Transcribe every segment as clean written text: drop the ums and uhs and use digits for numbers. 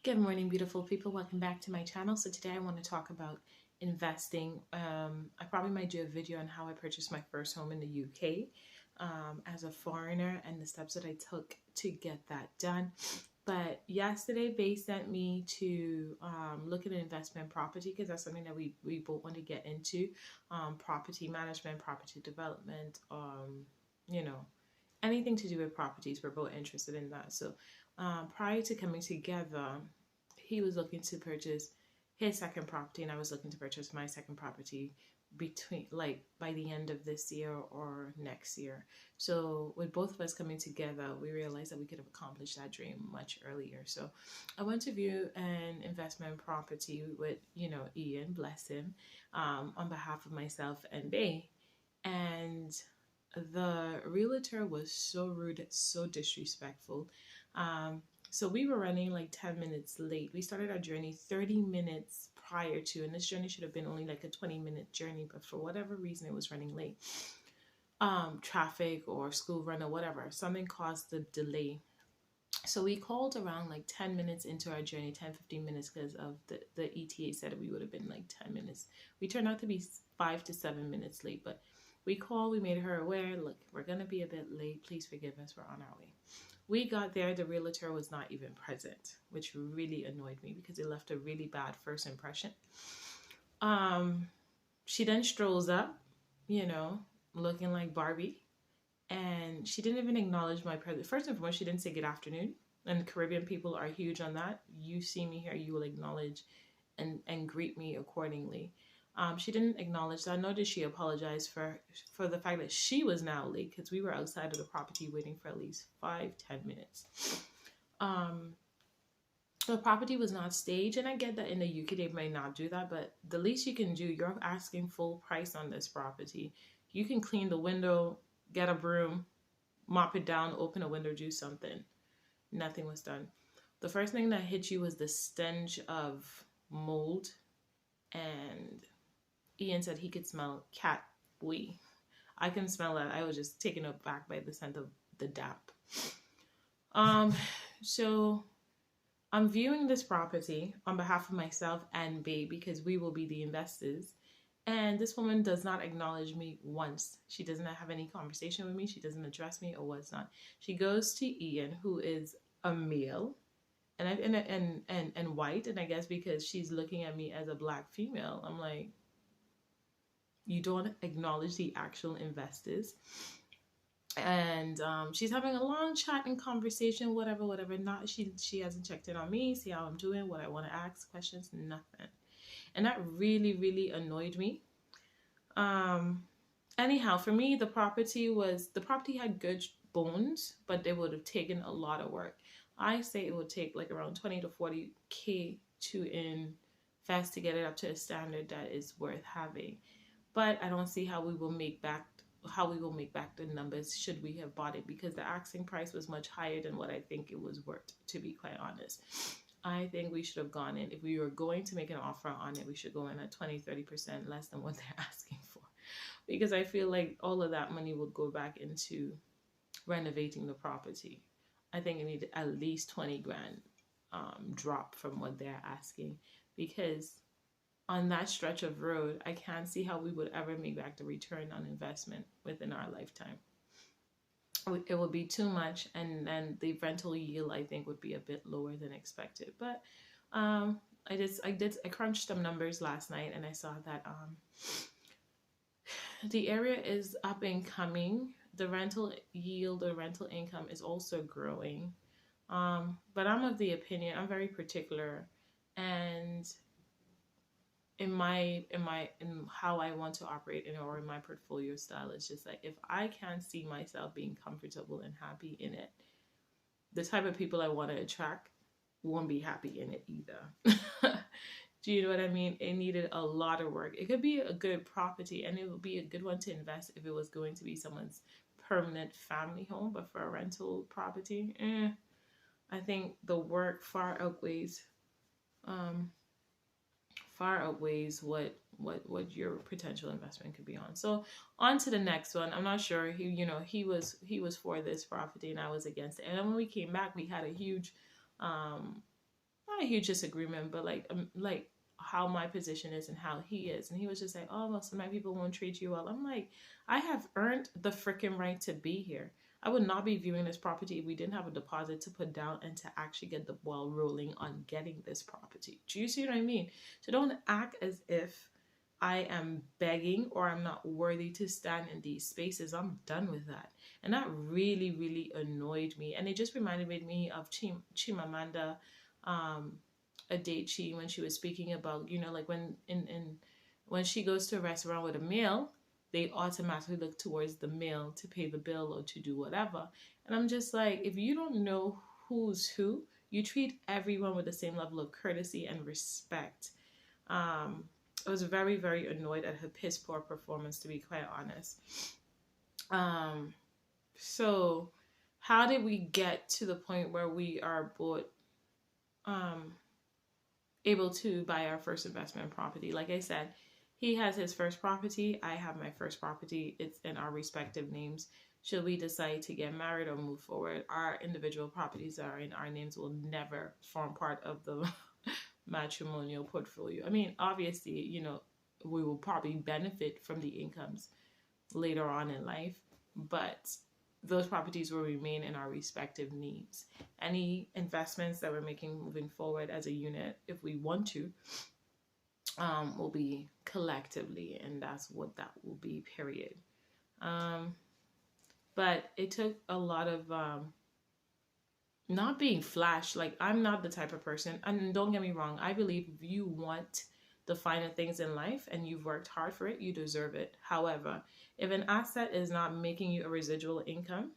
Good morning, beautiful people. Welcome back to my channel. So today I want to talk about investing. I probably might do a video on how I purchased my first home in the UK as a foreigner and the steps that I took to get that done. But yesterday, Bay sent me to look at an investment property because that's something that we both want to get into. Property management, property development, you know, anything to do with properties. We're both interested in that. So prior to coming together, he was looking to purchase his second property and I was looking to purchase my second property between by the end of this year or next year. So with both of us coming together, we realized that we could have accomplished that dream much earlier. So I went to view an investment property with, Ian, bless him, on behalf of myself and Bay. And the realtor was so rude, so disrespectful. So we were running like 10 minutes late. We started our journey 30 minutes prior to, and this journey should have been only like a 20-minute journey, but for whatever reason, it was running late. Traffic or school run or whatever, something caused the delay. So we called around like 10 minutes into our journey, 10-15 minutes, because of the ETA said we would have been like 10 minutes. We turned out to be 5 to 7 minutes late, but we called, we made her aware, look, we're going to be a bit late. Please forgive us. We're on our way. We got there, the realtor was not even present, which really annoyed me because it left a really bad first impression. She then strolls up, looking like Barbie, and she didn't even acknowledge my presence. First and foremost, she didn't say good afternoon, and Caribbean people are huge on that. You see me here, you will acknowledge and greet me accordingly. She didn't acknowledge that, nor did she apologize for the fact that she was now late because we were outside of the property waiting for at least 5-10 minutes. The property was not staged, and I get that in the UK they may not do that, but the least you can do, you're asking full price on this property. You can clean the window, get a broom, mop it down, open a window, do something. Nothing was done. The first thing that hit you was the stench of mold, and Ian said he could smell cat wee. I can smell that. I was just taken aback by the scent of the damp. So I'm viewing this property on behalf of myself and Bae because we will be the investors. And this woman does not acknowledge me once. She doesn't have any conversation with me. She doesn't address me or what's not. She goes to Ian, who is a male and white, and I guess because she's looking at me as a black female, I'm like, you don't acknowledge the actual investors. And she's having a long chat and conversation, whatever. Not she hasn't checked in on me, see how I'm doing, what I want to ask, questions, nothing. And that really annoyed me. Anyhow, for me, the property had good bones, but it would have taken a lot of work. I say it would take like around 20 to 40K to invest to get it up to a standard that is worth having. But I don't see how we will make back the numbers should we have bought it, because the asking price was much higher than what I think it was worth, to be quite honest. I think we should have gone in, if we were going to make an offer on it, we should go in at 20-30% less than what they're asking for, because I feel like all of that money would go back into renovating the property. I think it needed at least 20 grand drop from what they're asking, because on that stretch of road, I can't see how we would ever make back the return on investment within our lifetime. It would be too much, and then the rental yield, I think, would be a bit lower than expected. But I crunched some numbers last night, and I saw that the area is up and coming. The rental yield, the rental income is also growing. But I'm of the opinion, I'm very particular, and in how I want to operate or in my portfolio style, it's just like, if I can't see myself being comfortable and happy in it, the type of people I want to attract won't be happy in it either. Do you know what I mean? It needed a lot of work. It could be a good property, and it would be a good one to invest if it was going to be someone's permanent family home, but for a rental property, I think the work far outweighs what your potential investment could be on. So on to the next one. I'm not sure. He was for this property and I was against it. And then when we came back, we had a huge not a huge disagreement, but like how my position is and how he is. And he was just like, oh, well, some people won't treat you well. I'm like, I have earned the freaking right to be here. I would not be viewing this property if we didn't have a deposit to put down and to actually get the ball rolling on getting this property. Do you see what I mean? So don't act as if I am begging or I'm not worthy to stand in these spaces. I'm done with that. And that really, really annoyed me. And it just reminded me of Chimamanda Adichie when she was speaking about, you know, like when she goes to a restaurant with a meal, they automatically look towards the meal to pay the bill or to do whatever. And I'm just like, if you don't know who's who, you treat everyone with the same level of courtesy and respect. I was very, very annoyed at her piss poor performance, to be quite honest. So how did we get to the point where we are both able to buy our first investment property? Like I said, he has his first property. I have my first property. It's in our respective names. Should we decide to get married or move forward, our individual properties that are in our names will never form part of the matrimonial portfolio. I mean, obviously, you know, we will probably benefit from the incomes later on in life, but those properties will remain in our respective names. Any investments that we're making moving forward as a unit, if we want to, will be collectively, and that's what that will be, period. But it took a lot of not being flash. Like, I'm not the type of person, and don't get me wrong, I believe if you want the finer things in life and you've worked hard for it, you deserve it. However, if an asset is not making you a residual income,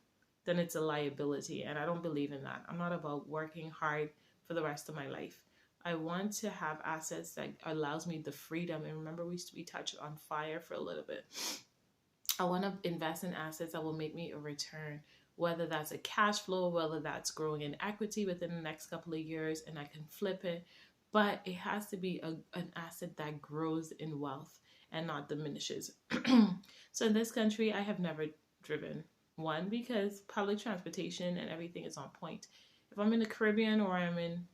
then it's a liability, and I don't believe in that. I'm not about working hard for the rest of my life. I want to have assets that allows me the freedom. And remember, we touched on fire for a little bit. I want to invest in assets that will make me a return, whether that's a cash flow, whether that's growing in equity within the next couple of years and I can flip it. But it has to be an asset that grows in wealth and not diminishes. So in this country, I have never driven. One, because public transportation and everything is on point. If I'm in the Caribbean or I'm in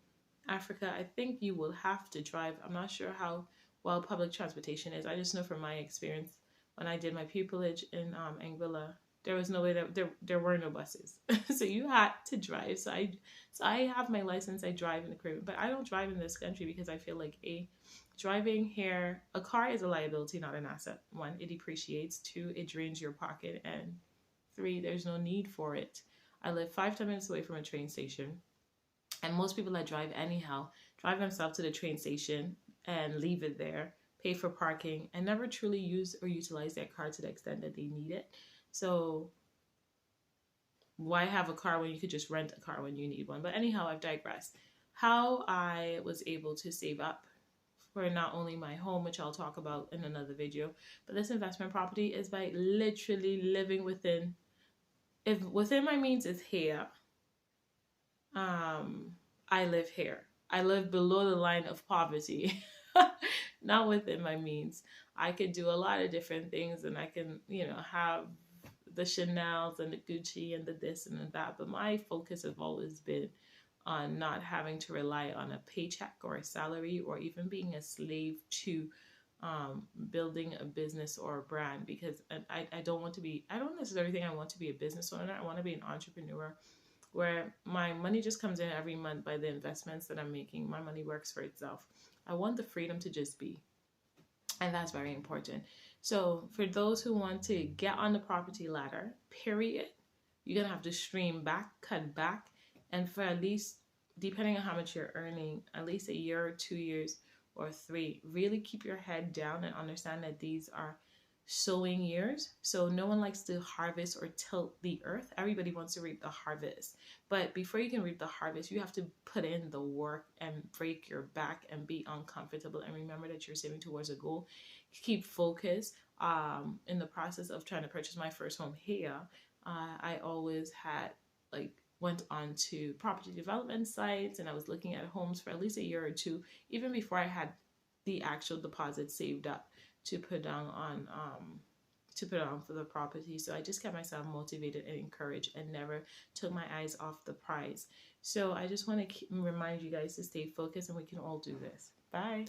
Africa, I think you will have to drive. I'm not sure how well public transportation is. I just know from my experience when I did my pupillage in Anguilla, there was no way that there were no buses. So you had to drive. So I have my license. I drive in the Caribbean, but I don't drive in this country because I feel like driving here, a car is a liability, not an asset. One, it depreciates. Two, it drains your pocket. And three, there's no need for it. I live 5-10 minutes away from a train station. And most people that drive anyhow, drive themselves to the train station and leave it there, pay for parking, and never truly use or utilize their car to the extent that they need it. So why have a car when you could just rent a car when you need one? But anyhow, I've digressed. How I was able to save up for not only my home, which I'll talk about in another video, but this investment property is by literally living within my means is here. I live here. I live below the line of poverty, not within my means. I could do a lot of different things, and I can, you know, have the Chanels and the Gucci and the this and the that, but my focus has always been on not having to rely on a paycheck or a salary or even being a slave to building a business or a brand, because I don't necessarily think I want to be a business owner. I want to be an entrepreneur where my money just comes in every month by the investments that I'm making. My money works for itself. I want the freedom to just be. And that's very important. So for those who want to get on the property ladder, period, you're going to have to stream back, cut back. And for at least, depending on how much you're earning, at least a year or 2 years or 3, really keep your head down and understand that these are sowing years. So no one likes to harvest or tilt the earth. Everybody wants to reap the harvest. But before you can reap the harvest, you have to put in the work and break your back and be uncomfortable. And remember that you're saving towards a goal. Keep focused. In the process of trying to purchase my first home here, I always had went on to property development sites, and I was looking at homes for at least a year or 2, even before I had the actual deposit saved up to put down for the property. So I just kept myself motivated and encouraged and never took my eyes off the prize. So I just want to remind you guys to stay focused, and we can all do this. Bye.